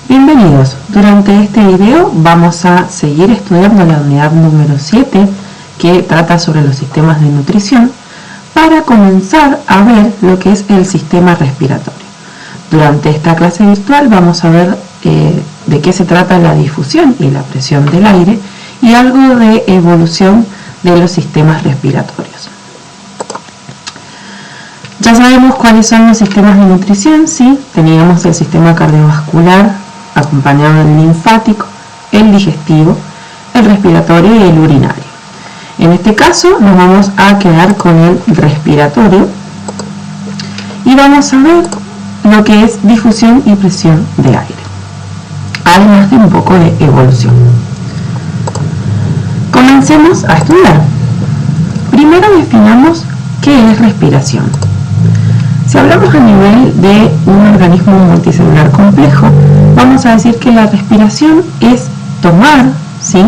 Bienvenidos. Durante este video vamos a seguir estudiando la unidad número 7 que trata sobre los sistemas de nutrición para comenzar a ver lo que es el sistema respiratorio. Durante esta clase virtual vamos a ver de qué se trata la difusión y la presión del aire y algo de evolución de los sistemas respiratorios. Ya sabemos cuáles son los sistemas de nutrición, sí, teníamos el sistema cardiovascular acompañado del linfático, el digestivo, el respiratorio y el urinario. En este caso nos vamos a quedar con el respiratorio y vamos a ver lo que es difusión y presión de aire, además de un poco de evolución. Comencemos a estudiar. Primero definamos qué es respiración. Si hablamos a nivel de un organismo multicelular complejo, vamos a decir que la respiración es tomar, ¿sí?,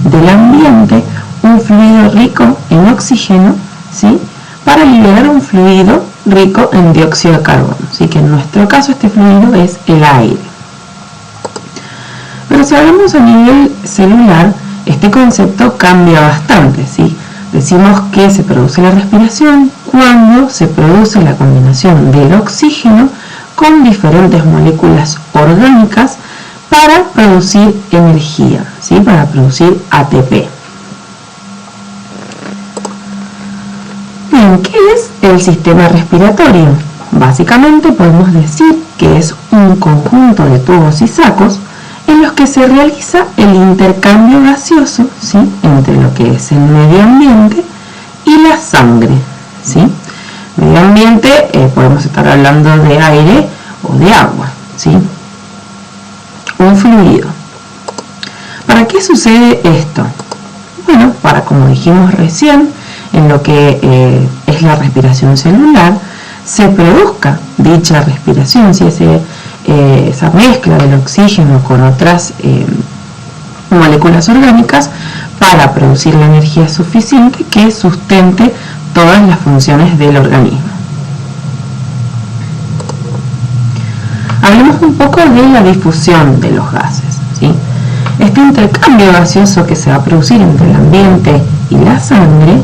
del ambiente un fluido rico en oxígeno, ¿sí?, para liberar un fluido rico en dióxido de carbono. Así que en nuestro caso este fluido es el aire. Pero si hablamos a nivel celular, este concepto cambia bastante, ¿sí? Decimos que se produce la respiración cuando se produce la combinación del oxígeno con diferentes moléculas orgánicas para producir energía, ¿sí?, para producir ATP. Bien, ¿qué es el sistema respiratorio? Básicamente podemos decir que es un conjunto de tubos y sacos en los que se realiza el intercambio gaseoso, ¿sí?, entre lo que es el medio ambiente y la sangre, ¿sí? Medio ambiente, podemos estar hablando de aire o de agua, ¿sí?, un fluido. ¿Para qué sucede esto? Bueno, para, como dijimos recién, en lo que es la respiración celular, se produzca dicha respiración, si esa mezcla del oxígeno con otras moléculas orgánicas para producir la energía suficiente que sustente todas las funciones del organismo. Hablemos un poco de la difusión de los gases, ¿sí? Este intercambio gaseoso que se va a producir entre el ambiente y la sangre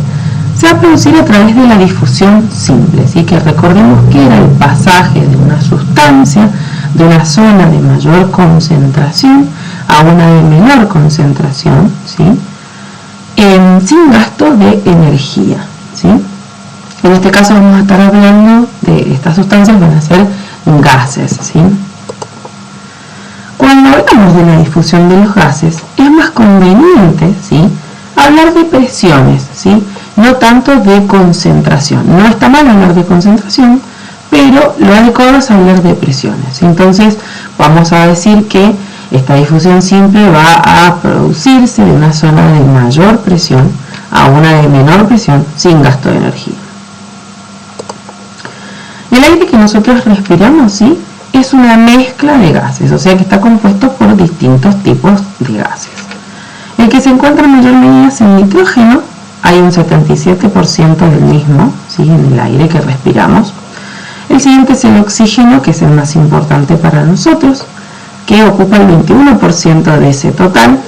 se va a producir a través de la difusión simple, ¿sí?, que recordemos que era el pasaje de una sustancia de una zona de mayor concentración a una de menor concentración, ¿sí?, sin gasto de energía, ¿sí? En este caso vamos a estar hablando de estas sustancias, van a ser gases, ¿sí? Cuando hablamos de la difusión de los gases, es más conveniente, ¿sí?, hablar de presiones, ¿sí?, no tanto de concentración. No está mal hablar de concentración, pero lo adecuado es hablar de presiones. Entonces vamos a decir que esta difusión simple va a producirse de una zona de mayor presión a una de menor presión sin gasto de energía. El aire que nosotros respiramos, ¿sí?, es una mezcla de gases, o sea que está compuesto por distintos tipos de gases. El que se encuentra en mayor medida es el nitrógeno. Hay un 77% del mismo, ¿sí?, en el aire que respiramos. El siguiente es el oxígeno, que es el más importante para nosotros, que ocupa el 21% de ese total.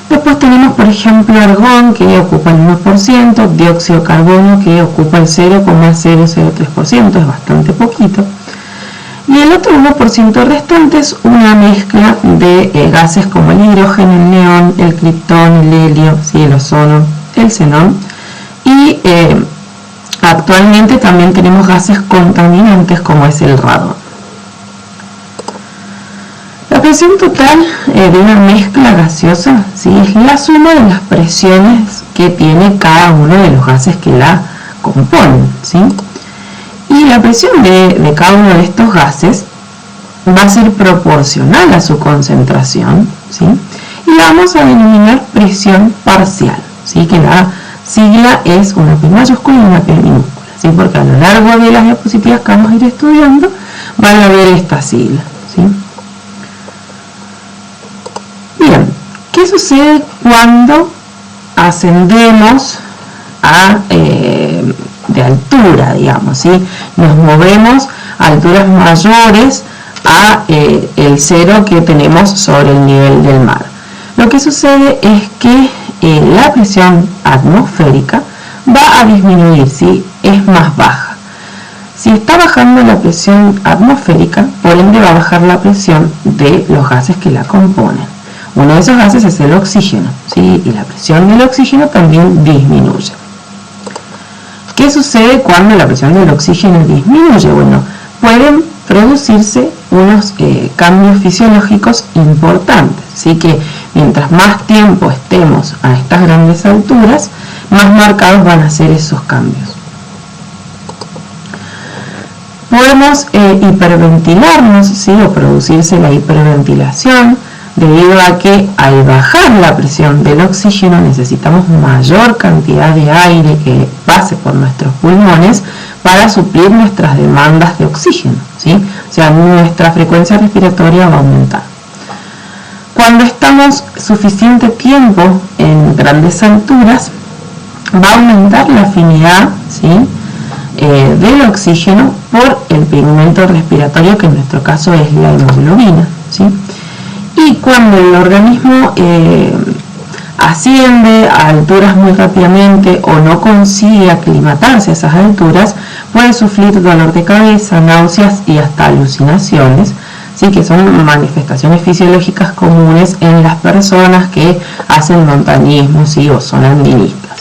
Después tenemos, por ejemplo, argón, que ocupa el 1%, dióxido de carbono, que ocupa el 0,003%, es bastante poquito. Y el otro 1% restante es una mezcla de gases como el hidrógeno, el neón, el criptón, el helio, ¿sí?, el ozono, el xenón, y actualmente también tenemos gases contaminantes como es el radón. La presión total de una mezcla gaseosa, ¿sí?, es la suma de las presiones que tiene cada uno de los gases que la componen, ¿sí? Y la presión de cada uno de estos gases va a ser proporcional a su concentración, ¿sí?, y la vamos a denominar presión parcial, ¿sí?, que la sigla es una P mayúscula y una P minúscula, ¿sí?, porque a lo largo de las diapositivas que vamos a ir estudiando van a ver esta sigla, ¿sí? Bien, ¿qué sucede cuando ascendemos de altura, digamos, ¿sí? Nos movemos a alturas mayores a el cero que tenemos sobre el nivel del mar. Lo que sucede es que la presión atmosférica va a disminuir, ¿sí? Es más baja. Si está bajando la presión atmosférica, por ende va a bajar la presión de los gases que la componen. Uno de esos gases es el oxígeno, ¿sí? Y la presión del oxígeno también disminuye. ¿Qué sucede cuando la presión del oxígeno disminuye? Bueno, pueden producirse unos cambios fisiológicos importantes, ¿sí? Que mientras más tiempo estemos a estas grandes alturas, más marcados van a ser esos cambios. Podemos hiperventilarnos, ¿sí? O producirse la hiperventilación, debido a que al bajar la presión del oxígeno necesitamos mayor cantidad de aire que pase por nuestros pulmones para suplir nuestras demandas de oxígeno, ¿sí? O sea, nuestra frecuencia respiratoria va a aumentar. Cuando estamos suficiente tiempo en grandes alturas, va a aumentar la afinidad, ¿sí? Del oxígeno por el pigmento respiratorio, que en nuestro caso es la hemoglobina, ¿sí? Y cuando el organismo asciende a alturas muy rápidamente o no consigue aclimatarse a esas alturas, puede sufrir dolor de cabeza, náuseas y hasta alucinaciones, ¿sí? Que son manifestaciones fisiológicas comunes en las personas que hacen montañismo, ¿sí? O son andinistas.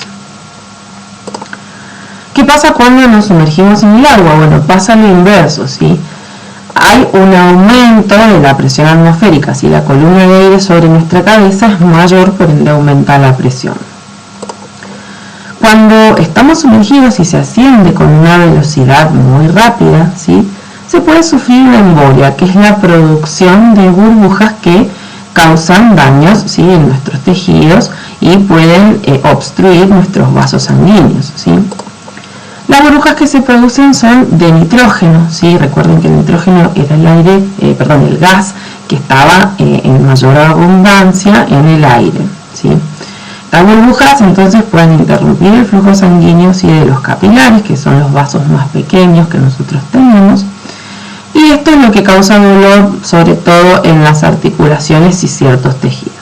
¿Qué pasa cuando nos sumergimos en el agua? Bueno, pasa lo inverso, ¿sí? Hay un aumento de la presión atmosférica, si la columna de aire sobre nuestra cabeza es mayor, por ende aumenta la presión. Cuando estamos sumergidos y se asciende con una velocidad muy rápida, ¿sí? Se puede sufrir una embolia, que es la producción de burbujas que causan daños, ¿sí? En nuestros tejidos y pueden obstruir nuestros vasos sanguíneos, ¿sí? Las burbujas que se producen son de nitrógeno, ¿sí? Recuerden que el nitrógeno era el gas que estaba en mayor abundancia en el aire, ¿sí? Las burbujas entonces pueden interrumpir el flujo sanguíneo, ¿sí? De los capilares, que son los vasos más pequeños que nosotros tenemos, y esto es lo que causa dolor, sobre todo en las articulaciones y ciertos tejidos.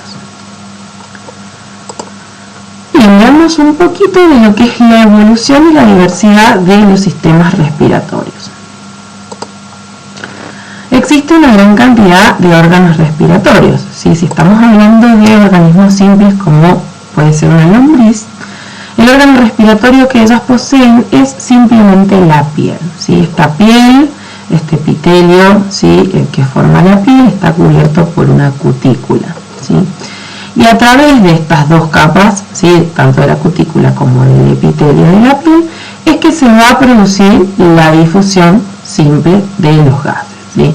Veamos un poquito de lo que es la evolución y la diversidad de los sistemas respiratorios. Existe una gran cantidad de órganos respiratorios, ¿sí? Si estamos hablando de organismos simples como puede ser una lombriz, el órgano respiratorio que ellas poseen es simplemente la piel, ¿sí? Esta piel, este epitelio, ¿sí? Que forma la piel, está cubierto por una cutícula, ¿sí? Y a través de estas dos capas, ¿sí? Tanto de la cutícula como del epitelio de la piel, es que se va a producir la difusión simple de los gases, ¿sí?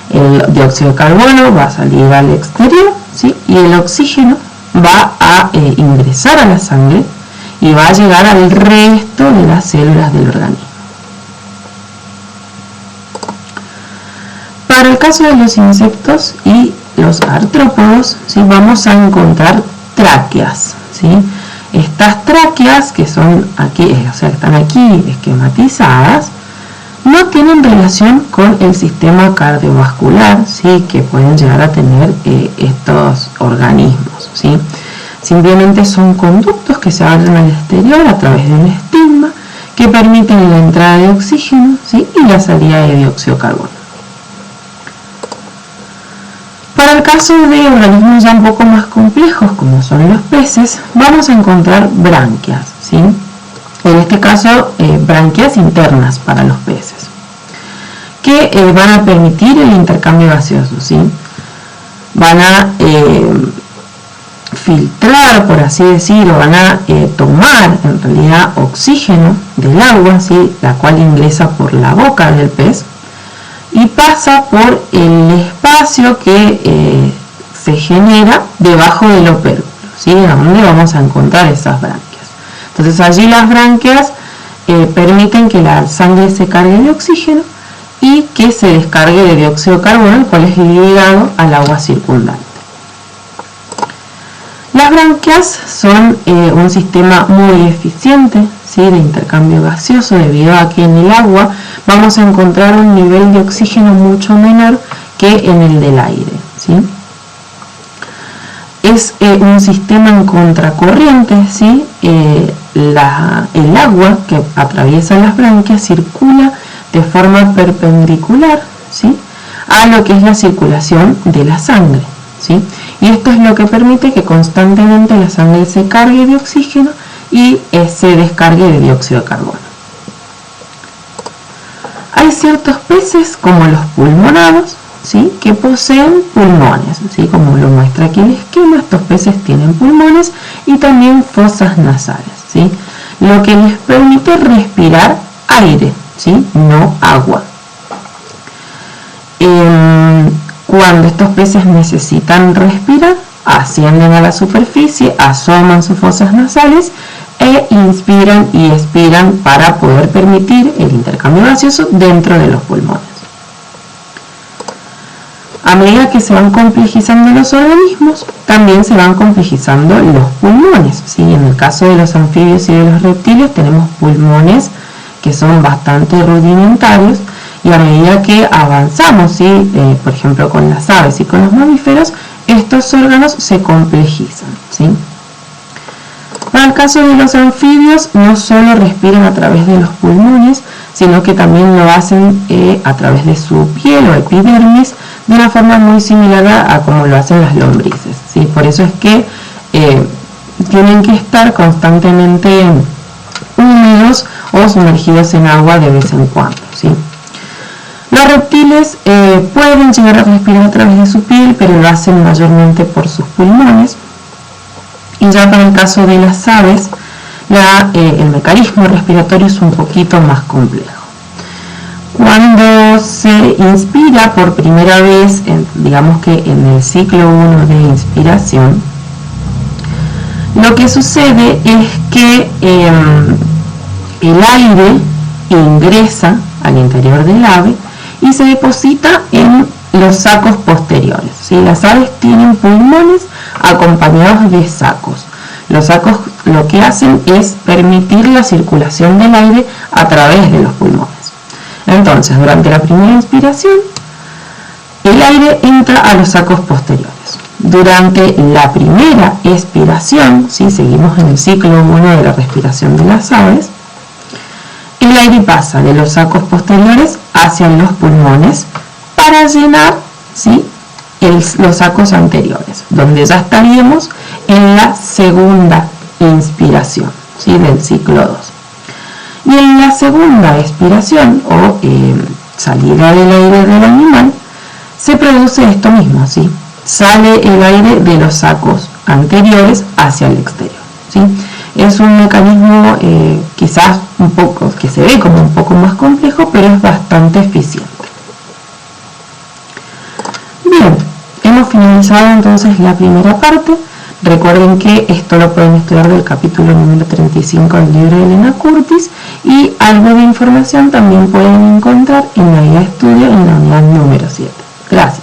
El dióxido de carbono va a salir al exterior, ¿sí? Y el oxígeno va a ingresar a la sangre y va a llegar al resto de las células del organismo. Para el caso de los insectos y los artrópodos, ¿sí? Vamos a encontrar tráqueas, ¿sí? Estas tráqueas que son aquí, o sea, que están aquí esquematizadas, no tienen relación con el sistema cardiovascular, ¿sí? Que pueden llegar a tener estos organismos, ¿sí? Simplemente son conductos que se abren al exterior a través de un estigma que permiten la entrada de oxígeno, ¿sí? Y la salida de dióxido de carbono. Para el caso de organismos ya un poco más complejos, como son los peces, vamos a encontrar branquias, ¿sí? En este caso, branquias internas para los peces, que van a permitir el intercambio gaseoso, ¿sí? Van a filtrar, por así decirlo, van a tomar en realidad oxígeno del agua, ¿sí? La cual ingresa por la boca del pez y pasa por el espacio que se genera debajo del opérculo, ¿sí? Donde vamos a encontrar esas branquias. Entonces allí las branquias permiten que la sangre se cargue de oxígeno y que se descargue de dióxido de carbono, el cual es ligado al agua circundante. Las branquias son un sistema muy eficiente, ¿sí? De intercambio gaseoso, debido a que en el agua vamos a encontrar un nivel de oxígeno mucho menor que en el del aire, ¿sí? Es un sistema en contracorriente, ¿sí? El agua que atraviesa las branquias circula de forma perpendicular, ¿sí?, a lo que es la circulación de la sangre, ¿sí? Y esto es lo que permite que constantemente la sangre se cargue de oxígeno y se descargue de dióxido de carbono. Hay ciertos peces, como los pulmonados, ¿sí?, que poseen pulmones, ¿sí?, como lo muestra aquí el esquema. Estos peces tienen pulmones y también fosas nasales, ¿sí?, lo que les permite respirar aire, ¿sí?, no agua. Cuando estos peces necesitan respirar, ascienden a la superficie, asoman sus fosas nasales e inspiran y expiran para poder permitir el intercambio gaseoso dentro de los pulmones. A medida que se van complejizando los organismos, también se van complejizando los pulmones, ¿sí? En el caso de los anfibios y de los reptiles tenemos pulmones que son bastante rudimentarios, y a medida que avanzamos, ¿sí?, por ejemplo con las aves y con los mamíferos, estos órganos se complejizan, ¿sí? Para el caso de los anfibios, no solo respiran a través de los pulmones, sino que también lo hacen a través de su piel o epidermis, de una forma muy similar a como lo hacen las lombrices, ¿sí? Por eso es que tienen que estar constantemente húmedos o sumergidos en agua de vez en cuando, ¿sí? Los reptiles pueden llegar a respirar a través de su piel, pero lo hacen mayormente por sus pulmones. Y ya para el caso de las aves, el mecanismo respiratorio es un poquito más complejo. Cuando se inspira por primera vez, digamos que en el ciclo 1 de inspiración, lo que sucede es que el aire ingresa al interior del ave y se deposita en los sacos posteriores, ¿sí? Las aves tienen pulmones acompañados de sacos. Los sacos lo que hacen es permitir la circulación del aire a través de los pulmones. Entonces, durante la primera inspiración, el aire entra a los sacos posteriores. Durante la primera expiración, ¿sí?, seguimos en el ciclo 1 de la respiración de las aves, el aire pasa de los sacos posteriores hacia los pulmones para llenar, ¿sí?, los sacos anteriores, donde ya estaríamos en la segunda inspiración, ¿sí?, del ciclo 2. Y en la segunda expiración o salida del aire del animal se produce esto mismo, ¿sí? Sale el aire de los sacos anteriores hacia el exterior, ¿sí? Es un mecanismo quizás un poco, que se ve como un poco más complejo, pero es bastante eficiente. Bien, hemos finalizado entonces la primera parte. Recuerden que esto lo pueden estudiar del capítulo número 35 del libro de Elena Curtis, y algo de información también pueden encontrar en la guía de estudio en la unidad número 7. Gracias.